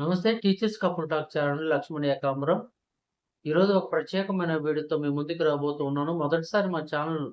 నమస్తే teachers couple talk channel Laxman Ekambaram. ఈరోజు ఒక ప్రత్యేకమైన వీడియోతో మీ ముందుకు రాబోతూ ఉన్నాను. మొదటిసారి మా ఛానల్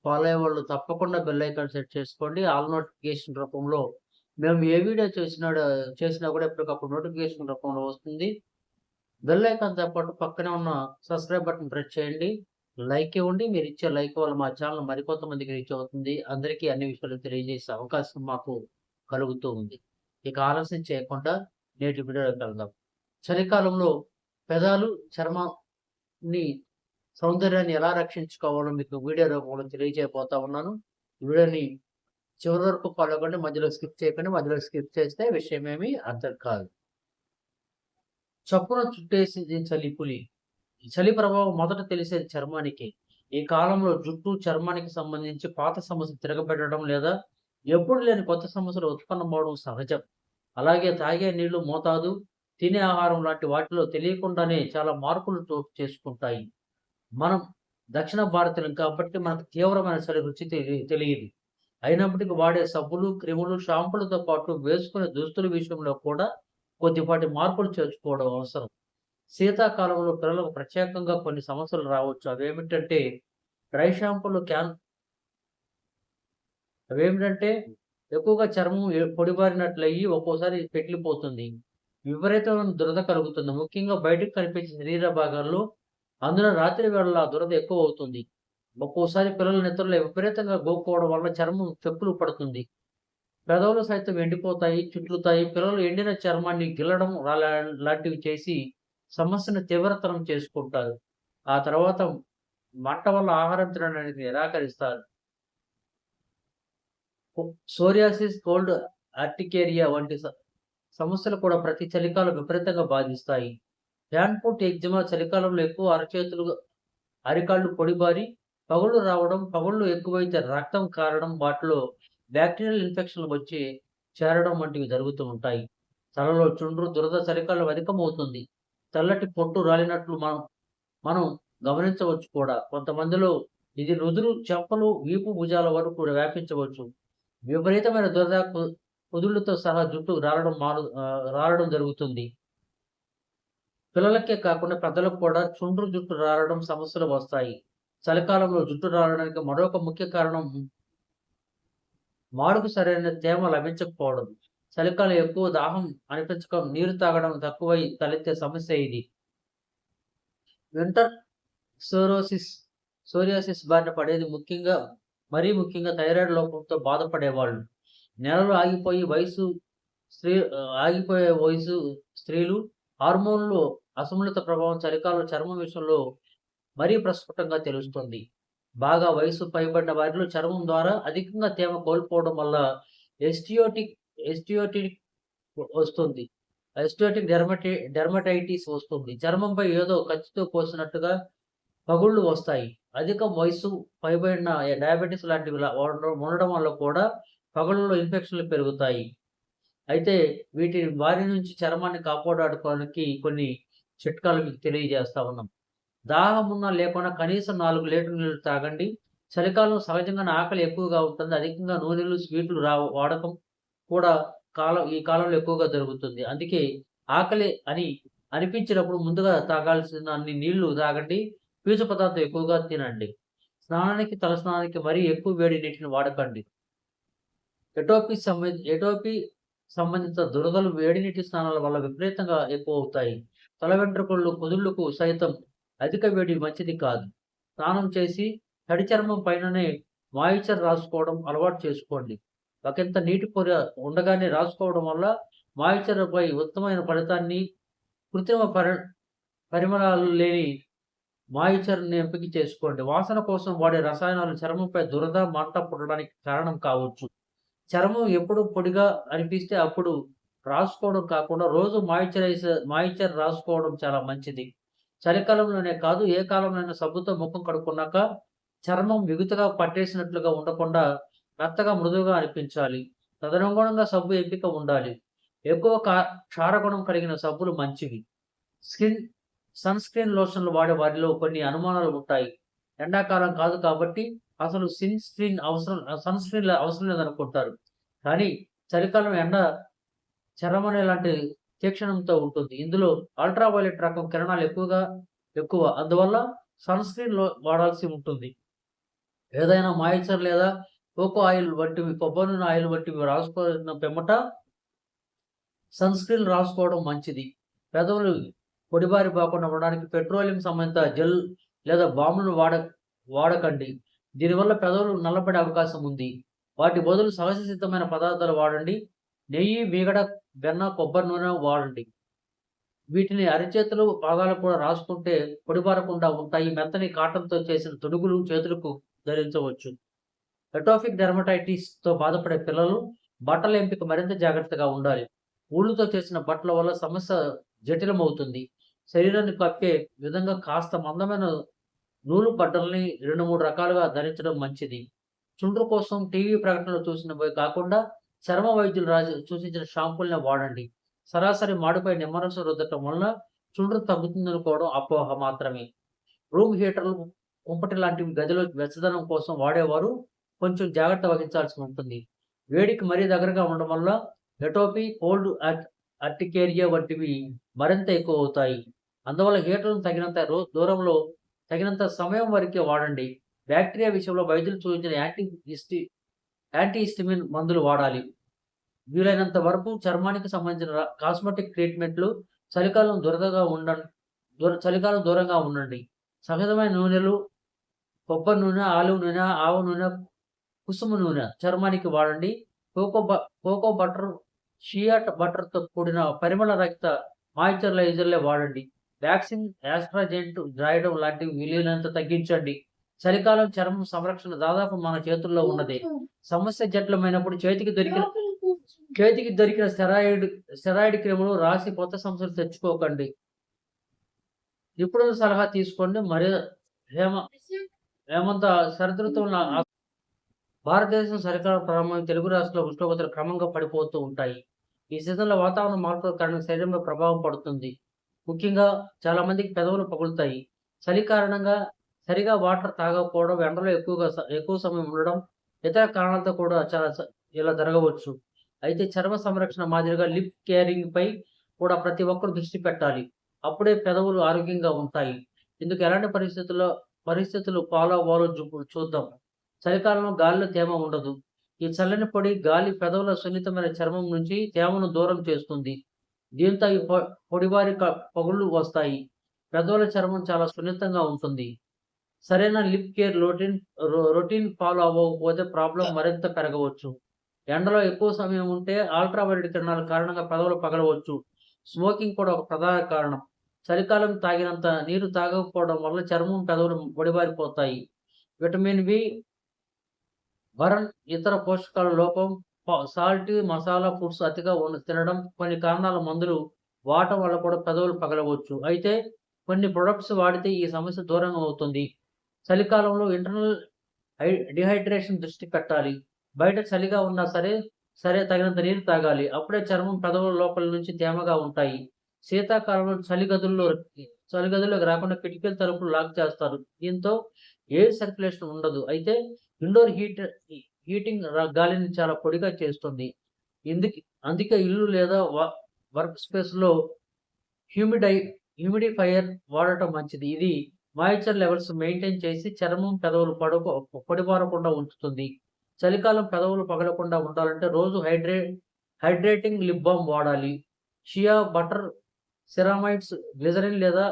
ఫాలో అయ్యే వాళ్ళు తప్పకుండా బెల్ ఐకాన్ సెట్ చేసుకోండి. ఆల్ నోటిఫికేషన్ రూపంలో మేము ఏ వీడియో చేసినా కూడా ఎప్పటికప్పుడు నోటిఫికేషన్ రూపంలో వస్తుంది. బెల్ ఐకాన్‌తో పాటు పక్కనే ఉన్న సబ్స్క్రైబ్ బటన్ ప్రెస్ చేయండి. లైక్ ఇవ్వండి. మీరు ఇచ్చే లైక్ వల్ల మా ఛానల్ మరికొంతమందికి రీచ్ అవుతుంది. అందరికీ అన్ని విషయాలు తెలియజేసే అవకాశం మాకు కలుగుతూ ఉంది. ఇక ఆలస్యం చేయకుండా నేటి వీడియోలోకి వెళ్దాం. చలికాలంలో పెదాలు, చర్మాన్ని సౌందర్యాన్ని ఎలా రక్షించుకోవాలో మీకు వీడియో రూపంలో తెలియజేయబోతా ఉన్నాను. వీడియోని చివరి వరకు ఫాలో అవ్వండి. మధ్యలో స్కిప్ చేయకండి. మధ్యలో స్కిప్ చేస్తే విషయం ఏమీ అర్థం కాదు. చప్పున చుట్టేసింది చలిపులి. ఈ చలి ప్రభావం మొదట తెలిసేది చర్మానికి. ఈ కాలంలో జుట్టు, చర్మానికి సంబంధించి పాత సమస్యలు తిరగబెట్టడం లేదా ఎప్పుడు లేని కొత్త సమస్యలు ఉత్పన్నమవడం సహజం. అలాగే తాగే నీళ్లు మోతాదు, తినే ఆహారం లాంటి వాటిలో తెలియకుండానే చాలా మార్పులు చోటు చేసుకుంటాయి. మనం దక్షిణ భారతీయులం కాబట్టి మనకు తీవ్రమైన చలి రుచి తెలియదు. అయినప్పటికీ వాడే సబ్బులు, క్రిములు, షాంపూలతో పాటు వేసుకునే దుస్తుల విషయంలో కూడా కొద్దిపాటి మార్పులు చేర్చుకోవడం అవసరం. శీతాకాలంలో పిల్లలకు ప్రత్యేకంగా కొన్ని సమస్యలు రావచ్చు. డ్రై షాంపూలు క్యాన్ అవేమిటంటే ఎక్కువగా చర్మం పొడిబారినట్లయ్యి ఒక్కోసారి పెకిలిపోతుంది. విపరీతమైన దురద కలుగుతుంది. ముఖ్యంగా బయటకు కనిపించే శరీర భాగాల్లో. అందులో రాత్రి వేళల ఆ దురద ఎక్కువవుతుంది. ఒక్కోసారి పిల్లల నిద్రలో విపరీతంగా గోక్కోవడం వల్ల చర్మం చెప్పులు పడుతుంది. పెదవులు సైతం ఎండిపోతాయి, చుట్లుతాయి. పిల్లలు ఎండిన చర్మాన్ని గిల్లడం లాంటివి చేసి సమస్యను తీవ్రతరం చేసుకుంటారు. ఆ తర్వాత మంట వల్ల ఆహారం తినడానికి నిరాకరిస్తారు. సోరియాసిస్, కోల్డ్ ఆర్టికేరియా వంటి సమస్యలు కూడా ప్రతి చలికాలం విపరీతంగా బాధిస్తాయి. హ్యాండ్ ఫుట్ ఎగ్జిమా చలికాలంలో ఎక్కువ అరచేతులు, అరికాళ్ళు పొడిబారి పగుళ్ళు రావడం, పగుళ్ళు ఎక్కువైతే రక్తం కారడం, వాటిలో బ్యాక్టీరియల్ ఇన్ఫెక్షన్లు వచ్చి చేరడం వంటివి జరుగుతూ ఉంటాయి. తలలో చుండ్రు, దురద చలికాలం అధికమవుతుంది. తెల్లటి పొట్టు రాలినట్లు మనం మనం గమనించవచ్చు కూడా. కొంతమందిలో ఇది నుదురు, చెంపలు, వీపు, భుజాల వరకు వ్యాపించవచ్చు. విపరీతమైన దురద, కుదుళ్ళతో సహా జుట్టు రాలడం జరుగుతుంది. పిల్లలకే కాకుండా పెద్దలకు కూడా చుండ్రు, జుట్టు రాలడం సమస్యలు వస్తాయి. చలికాలంలో జుట్టు రాలడానికి మరొక ముఖ్య కారణం మాడుకు సరైన తేమ లభించకపోవడం. చలికాలం ఎక్కువ దాహం అనిపించక నీరు తాగడం తక్కువై తలెత్తే సమస్య ఇది. వింటర్ సోరియాసిస్ బారిన పడేది మరీ ముఖ్యంగా థైరాయిడ్ లోపంతో బాధపడేవాళ్ళు. నెలలు ఆగిపోయే వయసు స్త్రీలు, హార్మోన్లు అసమతులిత ప్రభావం చలికాలం చర్మం విషయంలో మరీ ప్రస్ఫుటంగా తెలుస్తుంది. బాగా వయసు పైబడిన వారిలో చర్మం ద్వారా అధికంగా తేమ కోల్పోవడం వల్ల ఎస్టియోటిక్ వస్తుంది. డెర్మటైటిస్ వస్తుంది. చర్మంపై ఏదో కత్తితో కోసినట్టుగా పగుళ్ళు వస్తాయి. అధిక వయసు పైబడిన డయాబెటిస్ లాంటివి ఉండడం వల్ల కూడా పగుళ్ళలో ఇన్ఫెక్షన్లు పెరుగుతాయి. అయితే వీటి బారి నుంచి చర్మాన్ని కాపాడుకోవడానికి కొన్ని చిట్కాలు మీకు తెలియజేస్తా ఉన్నాం. దాహం ఉన్నా లేకున్నా కనీసం 4 లీటర్ల నీళ్లు తాగండి. చలికాలం సహజంగానే ఆకలి ఎక్కువగా ఉంటుంది. అధికంగా నూనెలు, స్వీట్లు వాడకం కూడా ఈ కాలంలో ఎక్కువగా జరుగుతుంది. అందుకే ఆకలి అని అనిపించినప్పుడు ముందుగా తాగాల్సిన అన్ని నీళ్లు తాగండి. పీచు పదార్థం ఎక్కువగా తినండి. తలస్నానానికి మరీ ఎక్కువ వేడి నీటిని వాడకండి. ఎటోపీ సంబంధిత దురదలు వేడి నీటి స్నానాల వల్ల విపరీతంగా ఎక్కువవుతాయి. తల వెంట్రుకలు, కుదుళ్లకు సైతం అధిక వేడి మంచిది కాదు. స్నానం చేసి తడి చర్మం పైననే మాయిశ్చర్ రాసుకోవడం అలవాటు చేసుకోండి. ఒకంత నీటి పొర ఉండగానే రాసుకోవడం వల్ల మాయిశ్చర్పై ఉత్తమమైన ఫలితాన్ని, కృత్రిమ పరిమళాలు లేని మాయిశ్చర్ని ఎంపిక చేసుకోండి. వాసన కోసం వాడే రసాయనాలు చర్మంపై దురద, మంట పుట్టడానికి కారణం కావచ్చు. చర్మం ఎప్పుడు పొడిగా అనిపిస్తే అప్పుడు రాసుకోవడం కాకుండా రోజు మాయిశ్చర్ రాసుకోవడం చాలా మంచిది. చలికాలంలోనే కాదు, ఏ కాలంలోనైనా సబ్బుతో ముఖం కడుక్కున్నాక చర్మం బిగుతుగా పట్టేసినట్లుగా ఉండకుండా మెత్తగా, మృదువుగా అనిపించాలి. తదనుగుణంగా సబ్బు ఎంపిక ఉండాలి. ఎక్కువ క్షారగుణం కలిగిన సబ్బులు మంచివి. సన్ స్క్రీన్ వాడే వారిలో కొన్ని అనుమానాలు ఉంటాయి. ఎండాకాలం కాదు కాబట్టి అసలు సన్ స్క్రీన్ అవసరం లేదనుకుంటారు. కానీ చలికాలం ఎండ చెరమనే లాంటి తీక్షణంతో ఉంటుంది. ఇందులో అల్ట్రావైలెట్ రకం కిరణాలు ఎక్కువ. అందువల్ల సన్ స్క్రీన్ వాడాల్సి ఉంటుంది. ఏదైనా మాయిశ్చర్ లేదా కోకో ఆయిల్ వంటివి, కొబ్బరి నూనె ఆయిల్ వంటివి రాసుకున్న పిమ్మట సన్ స్క్రీన్ రాసుకోవడం మంచిది. పెదవులు పొడిబారిపోకుండా ఉండడానికి పెట్రోలియం సంబంధిత జెల్ లేదా బాములను వాడకండి. దీనివల్ల పెదవులు నల్లబడే అవకాశం ఉంది. వాటి బదులు సహజ సిద్ధమైన పదార్థాలు వాడండి. నెయ్యి, మీగడ, వెన్న, కొబ్బరి నూనె వాడండి. వీటిని అరిచేతులు, పాదాలకు కూడా రాసుకుంటే పొడిబారకుండా ఉంటాయి. మెత్తని కాటన్‌తో చేసిన తొడుగులు చేతులకు ధరించవచ్చు. అటోపిక్ డెర్మటైటిస్‌తో బాధపడే పిల్లలు బట్టల ఎంపిక మరింత జాగ్రత్తగా ఉండాలి. ఊలుతో చేసిన బట్టల వల్ల సమస్య జటిలమవుతుంది. శరీరాన్ని కప్పే విధంగా కాస్త మందమైన నూలు బట్టల్ని 2, 3 రకాలుగా ధరించడం మంచిది. చుండ్రు కోసం టీవీ ప్రకటనలు చూసినవి కాకుండా చర్మ వైద్యులు సూచించిన షాంపూలనే వాడండి. సరాసరి మాడిపై నిమ్మరసం రుద్దటం వలన చుండ్రు తగ్గుతుందనుకోవడం అపోహ మాత్రమే. రూమ్ హీటర్లు, కుంపటి లాంటివి గదిలో వెచ్చదనం కోసం వాడేవారు కొంచెం జాగ్రత్త వహించాల్సి ఉంటుంది. వేడికి మరీ దగ్గరగా ఉండడం వల్ల ఎటోపీ, కోల్డ్ అర్టికేరియా వంటివి మరింత ఎక్కువవుతాయి. అందువల్ల హీటర్‌ను తగినంత సమయం వరకే వాడండి. బ్యాక్టీరియా విషయంలో వైద్యులు సూచించిన యాంటీహిస్టమిన్ మందులు వాడాలి. వీలైనంత వరకు చర్మానికి సంబంధించిన కాస్మెటిక్ ట్రీట్మెంట్లు చలికాలం దూరంగా ఉండండి. సహజమైన నూనెలు, కొబ్బరి నూనె, ఆలివ్ నూనె, ఆవ నూనె, కుసుమ నూనె చర్మానికి వాడండి. కోకో బటర్, షియా బటర్‌తో కూడిన పరిమళ రహిత మాయిశ్చరైజర్‌లే వాడండి. వ్యాక్సింగ్, యాస్ట్రాజెంట్ రాయడం లాంటివి వీలైనంత తగ్గించండి. చలికాలం చర్మం సంరక్షణ దాదాపు మన చేతుల్లో ఉన్నదే. సమస్య జటిలమైనప్పుడు చేతికి దొరికిన స్టెరాయిడ్ క్రీములు రాసి కొత్త సమస్యలు తెచ్చుకోకండి. నిపుణుల సలహా తీసుకోండి. హేమంత శరదృతువుల భారతదేశం చలికాలం ప్రారంభమైన తెలుగు రాష్ట్రాల్లో ఉష్ణోగ్రతలు క్రమంగా పడిపోతూ ఉంటాయి. ఈ సీజన్‌లో వాతావరణ మార్పుల కారణంగా శరీరంపై ప్రభావం పడుతుంది. ముఖ్యంగా చాలా మందికి పెదవులు పగులుతాయి. చలి కారణంగా సరిగా వాటర్ తాగకపోవడం, ఎండలో ఎక్కువ సమయం ఉండడం, ఇతర కారణాలతో కూడా ఇలా జరగవచ్చు. అయితే చర్మ సంరక్షణ మాదిరిగా లిప్ కేరింగ్‌పై కూడా ప్రతి ఒక్కరు దృష్టి పెట్టాలి. అప్పుడే పెదవులు ఆరోగ్యంగా ఉంటాయి. ఇందుకు ఎలాంటి పరిస్థితులు ఫాలో అవ్వాలో చూద్దాం. చలికాలంలో గాలిలో తేమ ఉండదు. ఈ చల్లని పొడి గాలి పెదవుల సున్నితమైన చర్మం నుంచి తేమను దూరం చేస్తుంది. దీంతో ఈ పొడిబారి పగుళ్ళు వస్తాయి. పెదవుల చర్మం చాలా సున్నితంగా ఉంటుంది. సరైన లిప్ కేర్ రొటీన్ ఫాలో అవ్వకపోతే ప్రాబ్లం మరింత పెరగవచ్చు. ఎండలో ఎక్కువ సమయం ఉంటే అల్ట్రావైలెట్ కిరణాల కారణంగా పెదవులు పగలవచ్చు. స్మోకింగ్ కూడా ఒక ప్రధాన కారణం. చలికాలం తాగినంత నీరు తాగకపోవడం వల్ల చర్మం, పెదవులు పొడిబారిపోతాయి. విటమిన్ బి, బరన్, ఇతర పోషకాల లోపం, సాల్టీ, మసాలా ఫుడ్స్ అతిగా తినడం, కొన్ని కారణాల మందులు వాడటం వల్ల కూడా పెదవులు పగలవచ్చు. అయితే కొన్ని ప్రొడక్ట్స్ వాడితే ఈ సమస్య దూరంగా అవుతుంది. చలికాలంలో ఇంటర్నల్ డిహైడ్రేషన్ దృష్టి పెట్టాలి. బయట చలిగా ఉన్నా సరే తగినంత నీరు తాగాలి. అప్పుడే చర్మం, పెదవుల లోపల నుంచి తేమగా ఉంటాయి. శీతాకాలంలో చలిగదుల్లోకి రాకుండా కిటికీల తలుపులు లాక్ చేస్తారు. దీంతో ఎయిర్ సర్క్యులేషన్ ఉండదు. అయితే ఇండోర్ హీటింగ్ గాలిని చాలా పొడిగా చేస్తుంది. అందుకే ఇల్లు లేదా వర్క్ స్పేస్‌లో హ్యూమిడిఫైయర్ వాడటం మంచిది. ఇది మాయిశ్చర్ లెవెల్స్ మెయింటైన్ చేసి చర్మం, పెదవులు పొడిబారకుండా ఉంచుతుంది. చలికాలం పెదవులు పగలకుండా ఉండాలంటే రోజు హైడ్రేటింగ్ లిప్ బామ్ వాడాలి. షియా బటర్, సిరామైడ్స్, గ్లిజరిన్ లేదా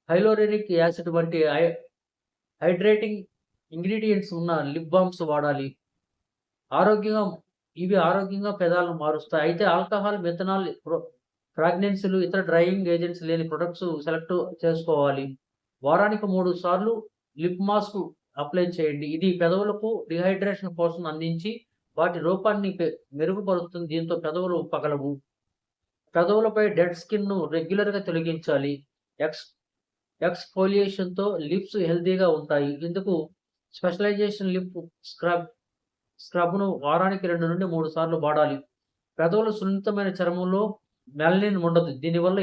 హైలోరినిక్ యాసిడ్ వంటి హైడ్రేటింగ్ ఇంగ్రీడియెంట్స్ ఉన్న లిప్ బామ్స్ వాడాలి. ఇవి ఆరోగ్యంగా పెదాలను మారుస్తాయి. అయితే ఆల్కహాల్, మిథనాల్, ఫ్రాగ్రెన్స్‌లు, ఇతర డ్రైయింగ్ ఏజెంట్స్ లేని ప్రొడక్ట్స్ సెలెక్ట్ చేసుకోవాలి. వారానికి 3 సార్లు లిప్ మాస్క్ అప్లై చేయండి. ఇది పెదవులకు డీహైడ్రేషన్ కోసం అందించి వాటి రూపాన్ని మెరుగుపరుస్తుంది. దీంతో పెదవులు పగలవు. పెదవులపై డెడ్ స్కిన్‌ను రెగ్యులర్‌గా తొలగించాలి. ఎక్స్‌ఫోలియేషన్‌తో లిప్స్ హెల్తీగా ఉంటాయి. ఇందుకు స్పెషలైజేషన్ లిప్ స్క్రబ్‌ను వారానికి 2 నుండి 3 సార్లు వాడాలి. పెదవుల సున్నితమైన చర్మంలో మెలనిన్ ఉండదు. దీనివల్ల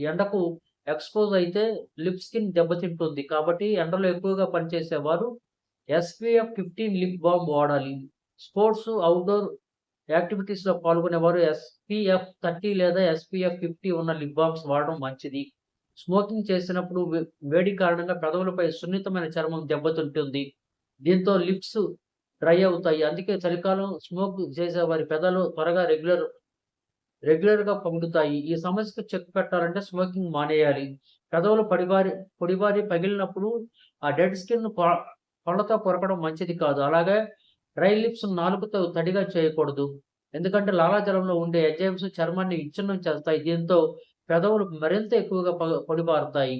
ఎండకు ఎక్స్‌పోజ్ అయితే లిప్ స్కిన్ దెబ్బతింటుంది. కాబట్టి ఎండలో ఎక్కువగా పనిచేసేవారు SPF 15 లిప్ బామ్ వాడాలి. స్పోర్ట్స్, అవుట్‌డోర్ యాక్టివిటీస్‌లో పాల్గొనేవారు SPF 30 లేదా SPF 50 ఉన్న లిప్ బాల్మ్స్ వాడడం మంచిది. స్మోకింగ్ చేసినప్పుడు వేడి కారణంగా పెదవులపై సున్నితమైన చర్మం దెబ్బతింటుంది. దీంతో లిప్స్ డ్రై అవుతాయి. అందుకే చలికాలం స్మోక్ చేసే వారి పెదాలు త్వరగా రెగ్యులర్‌గా పొంగుతాయి. ఈ సమస్యకు చెక్ పెట్టాలంటే స్మోకింగ్ మానేయాలి. పెదవులు పొడిబారి పగిలినప్పుడు ఆ డెడ్ స్కిన్ పళ్ళతో కొరకడం మంచిది కాదు. అలాగే డ్రై లిప్స్ నాలుకతో తడిగా చేయకూడదు. ఎందుకంటే లాలాజలంలో ఉండే ఎంజైమ్స్ చర్మాన్ని విచ్ఛిన్నం చేస్తాయి. దీంతో పెదవులు మరింత ఎక్కువగా పొడిబారుతాయి.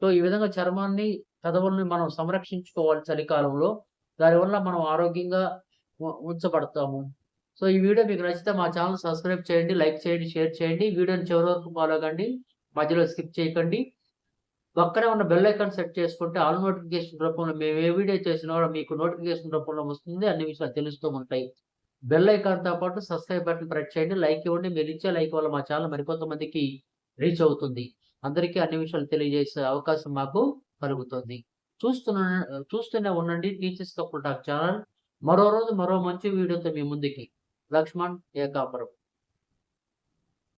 సో, ఈ విధంగా చర్మాన్ని, పెదవుల్ని మనం సంరక్షించుకోవాలి చలికాలంలో. దానివల్ల మనం ఆరోగ్యంగా ఉంచబడతాము. సో, ఈ వీడియో మీకు నచ్చితే మా ఛానెల్ సబ్స్క్రైబ్ చేయండి, లైక్ చేయండి, షేర్ చేయండి. వీడియోని చివరి వరకు ఫాలో కండి. మధ్యలో స్కిప్ చేయకండి. పక్కనే ఉన్న బెల్ ఐకాన్ సెట్ చేసుకుంటే ఆల్ నోటిఫికేషన్ రూపంలో మేము ఏ వీడియో చేసినా మీకు నోటిఫికేషన్ రూపంలో వస్తుంది. అన్ని విషయాలు తెలుస్తూ ఉంటాయి. బెల్ ఐకాన్‌తో పాటు సబ్స్క్రైబ్ బటన్ ప్రెస్ చేయండి. లైక్ ఇవ్వండి. మీరిచ్చే లైక్ వల్ల మా ఛానెల్ మరికొంతమందికి రీచ్ అవుతుంది. అందరికీ అన్ని విషయాలు తెలియజేసే అవకాశం మాకు కలుగుతుంది. చూస్తూనే ఉండండి టీచర్స్ కపుల్ టాక్ ఛానల్. మరో రోజు మరో మంచి వీడియోతో మీ ముందుకి. లక్ష్మణ్ ఏకాపురం.